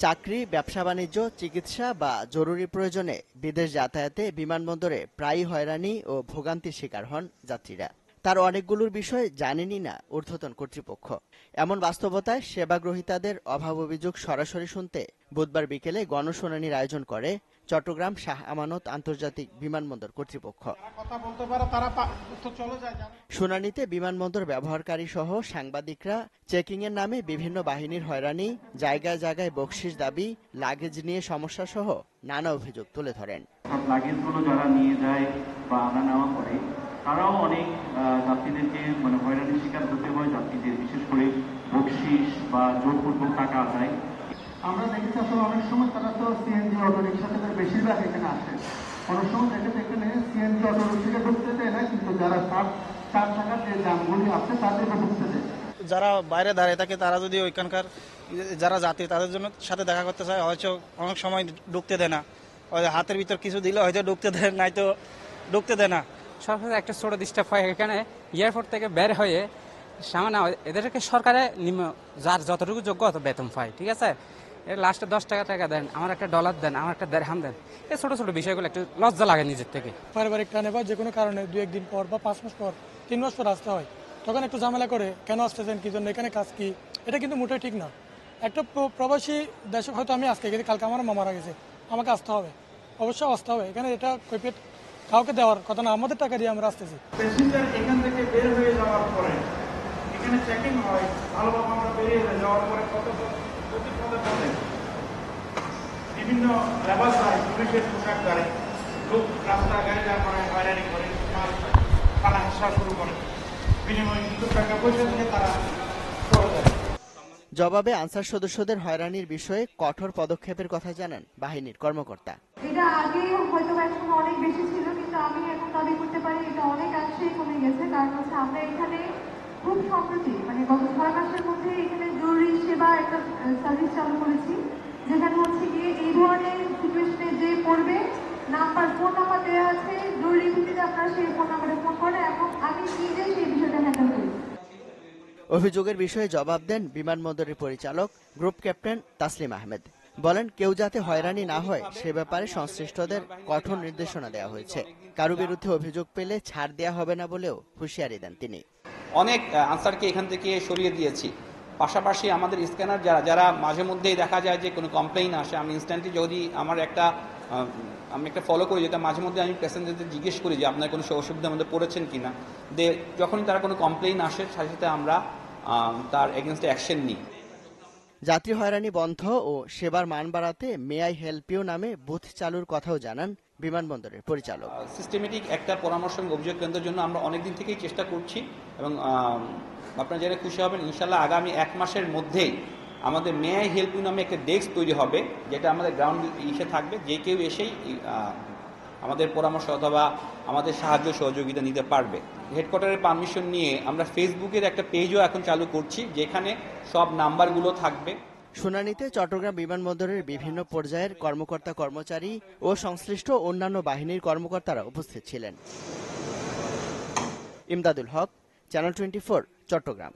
চাকরি, ব্যবসা-বাণিজ্য, চিকিৎসা বা জরুরি প্রয়োজনে বিদেশ যাতায়াতে বিমানবন্দরে প্রায়ই হয়রানি ও ভোগান্তির শিকার হন যাত্রীরা। তার অনেকগুলোর বিষয় জানেনই না ঊর্ধ্বতন কর্তৃপক্ষ। এমন বাস্তবতায় সেবাগ্রহীতাদের অভাব অভিযোগ সরাসরি শুনতে বুধবার বিকেলে গণশুনানির আয়োজন করে চট্টগ্রাম শাহ আমানত আন্তর্জাতিক বিমানবন্দর কর্তৃপক্ষ। শুনানিতে বিমানবন্দর ব্যবহারকারী সহ সাংবাদিকরা চেকিংয়ের নামে বিভিন্ন বাহিনীর হয়রানি, জায়গায় জায়গায় বকশিশ দাবি, লাগেজ নিয়ে সমস্যা সহ নানা অভিযোগ তুলে ধরেন। লাগেজগুলো যারা নিয়ে যায় বা আনা নেওয়া করে তারাও অনেক যাত্রীদেরকে হয়রানির শিকার হতে হয়। যাত্রীদের বিশেষ করে বকশিশ বা জোরপূর্বক টাকা আদায় আমরা দেখেছি। আসলে অনেক সময় তারা তো সিএনজি অটো রিক্সা থেকে বেশিরভাগ এখানে আসে। অনেক সময় দেখেছে এখানে সিএনজি অটো রিক্সাকে ঢুকতে দেয় না, কিন্তু যারা চার চাকার যে যানগুলি আছে তাদেরকে ঢুকতে দেয়। যারা বাইরে দাঁড়িয়ে থাকে তারা যদি ওইখানকার যারা যাত্রী তাদের জন্য সাথে দেখা করতে চায়, হয়তো অনেক সময় ঢুকতে দেয় না। হাতের ভিতর কিছু দিলে হয়তো ঢুকতে দেয়, নাই তো ঢুকতে দেয় না। সরকারের একটা ছোট ডিস্টার্ব হয় এখানে। এয়ারপোর্ট থেকে বের হয়ে সামান্য এদেরকে সরকারে যার যতটুকু যোগ্য অত বেতন পায়, ঠিক আছে। এর লাস্টে 10 টাকা দেন, আমার একটা ডলার দেন, আমার একটা দেড়হাম দেন। এই ছোট ছোট বিষয়গুলো একটু লজ্জা লাগে নিজের থেকে। পারিবারিক টানে বা যে কোনো কারণে 2-1 দিন পর বা 5 মাস পর 3 মাস পর আসতে হয়, তখন একটু ঝামেলা করে কেন আসতেছেন, কি জন্য, এখানে কাজ কি, এটা কিন্তু মোটেই ঠিক না। একটা প্রবাসী দেশে হয়তো আমি আজকে গেছি, কালকে আমার মা মারা গেছে, আমাকে আসতে হবে, অবশ্যই আসতে হবে। এখানে এটা কৈফিয়ত কাউকে দেওয়ার কথা না, আমাদের টাকা দিয়ে আমরা আসতেছি। প্যাসেঞ্জার এখান থেকে বের হয়ে যাওয়ার পরে এখানে চেকিং হয়, ভালোভাবে আমরা বেরিয়ে যাওয়ার পরে কত পদে বিভিন্ন লেবাস হয়, পুলিশের পোশাক গাড়ি লোক রাস্তায় গাড়ি যাওয়ার পরে হয়রানি করে, খানা হাসা শুরু করে, বিনিময়ে কিছু টাকা পয়সা দিয়ে তারা চলে যায়। জবাবে আনসার সদস্যদের হয়রানির বিষয়ে কঠোর পদক্ষেপের কথা জানান বাহিনীর কর্মকর্তা। এটা আগে হয়তো একসময় অনেক বেশি ছিল, কিন্তু আমি এখন দাবি করতে পারি এটা অনেকাংশে কমে গেছে। কারণ হচ্ছে আমরা এখানে খুব সম্প্রতি গত 6 মাসের মধ্যে এখানে জরুরি সেবা একটা সার্ভিস চালু করেছি, যেখানে হচ্ছে গিয়ে এই ধরনের সিচুয়েশনে যে পড়বে ফোন নাম্বার দেওয়া আছে, জরুরি ভিত্তিতে আপনারা সেই ফোন নাম্বারে ফোন করেন এবং আমি নিজে সেই বিষয়টা হ্যান্ডেল করি। অভিযোগের বিষয়ে জবাব দেন বিমানবন্দরের পরিচালক গ্রুপ ক্যাপ্টেন তাসলিম আহমেদ। বলেন, কেউ যাতে হয়রানি না হয় সে ব্যাপারে সংশ্লিষ্টদের কঠোর নির্দেশনা দেওয়া হয়েছে। কারো বিরুদ্ধে অভিযোগ পেলে ছাড় দেওয়া হবে না বলেও হুঁশিয়ারি দেন তিনি। অনেক আনসারকে এখান থেকে সরিয়ে দিয়েছি। পাশাপাশি আমাদের স্ক্যানার যারা মাঝে মধ্যেই দেখা যায় যে কোনো কমপ্লেইন আসে, আমি ইনস্ট্যান্টলি যদি আমি একটা ফলো করি, যেটা মাঝে মধ্যে আমি প্যাসেঞ্জারদের জিজ্ঞেস করি যে আপনার কোনো অসুবিধার মধ্যে পড়েছেন কিনা। যখনই তারা কোনো কমপ্লেইন আসে সাথে সাথে আমরা তার এগেনস্টে অ্যাকশন নিই। যাত্রী হয়রানি বন্ধ ও সেবার মান বাড়াতে মে আই হেল্প ইউ নামে বুথ চালুর কথাও জানান বিমানবন্দরের পরিচালক। সিস্টেমেটিক একটা পরামর্শ এবং অভিযোগ কেন্দ্রের জন্য আমরা অনেকদিন থেকেই চেষ্টা করছি এবং আপনারা জেনে খুশি হবেন, ইনশাল্লাহ আগামী 1 মাসের মধ্যেই আমাদের মে আই হেল্প ইউ নামে একটা ডেস্ক তৈরি হবে, যেটা আমাদের গ্রাউন্ড ইসে থাকবে। যে কেউ এসেই আমাদের পরামর্শ অথবা আমাদের সাহায্য সহযোগিতা নিতে পারবে। হেডকোয়ার্টারের পারমিশন নিয়ে আমরা ফেসবুকের একটা পেজও এখন চালু করছি, যেখানে সব নাম্বারগুলো থাকবে। শুনানিতে চট্টগ্রাম বিমানবন্দরের বিভিন্ন পর্যায়ের কর্মকর্তা কর্মচারী ও সংশ্লিষ্ট অন্যান্য বাহিনীর কর্মকর্তারা উপস্থিত ছিলেন। ইমদাদুল হক, চ্যানেল 24, চট্টগ্রাম।